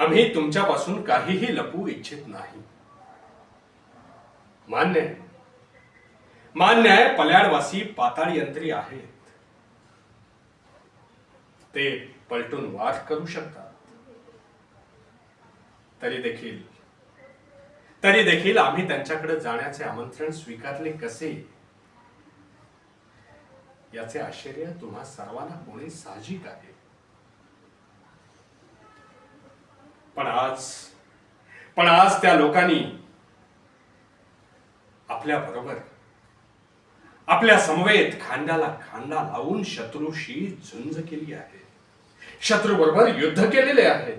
आम्ही तुमच्यापासून काहीही लपवू इच्छित नाही. मान्य आहे, मान्य आहे, पल्याडवासी पाताळ यंत्री आहेत. ते पलटून वाद करू शकतात. तरी देखील आम्ही त्यांच्याकडे जाण्याचे आमंत्रण स्वीकारले कसे, याचे आश्चर्य तुम्हा सर्वांना होणे साहजिक आहे. पण आज त्या लोकांनी आपल्या बरोबर, आपल्या समवेत खांद्याला खांदा लावून शत्रूशी झुंज केली आहे. शत्रू बरोबर युद्ध केलेले आहे.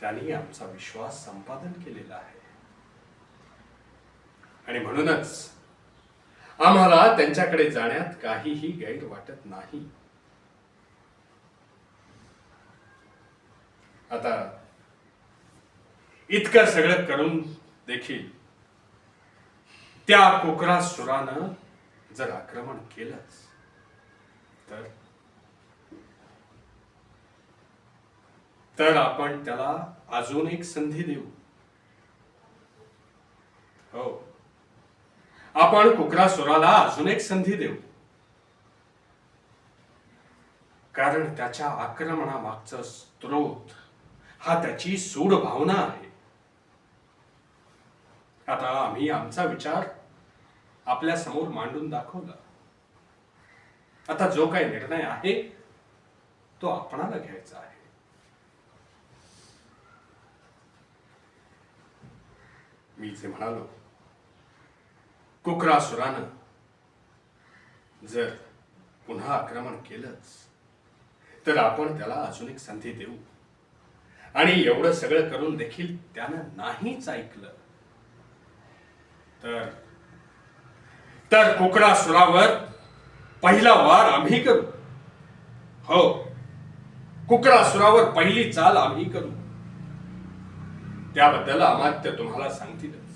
त्यांनी आमचा विश्वास संपादन केलेला आहे आणि म्हणूनच आम्हाला त्यांच्याकडे जाण्यात काहीही गैर वाटत नाही. आता इतकं सगळं करून देखील त्या कोकरासुरानं जर आक्रमण केलंच तर आपण त्याला अजून एक संधी देऊ. हो, आपण कोकरासुराला अजून एक संधी देऊ. कारण त्याच्या आक्रमणामागचा स्रोत हा त्याची सूड भावना आहे. आता आम्ही आमचा विचार आपल्या समोर मांडून दाखवला. आता जो काही निर्णय आहे तो आपणाला घ्यायचा आहे. मी जे म्हणालो, कोकरासुरानं जर पुन्हा आक्रमण केलंच तर आपण त्याला अजून एक संधी देऊ. आणि एवढं सगळं करून देखील त्यानं नाहीच ऐकलं तर कोकरासुरावर पहिला वार आम्ही करू. हो, कोकरासुरावर पहिली चाल आम्ही करू. त्याबद्दल अमात्य तुम्हाला सांगतीलच.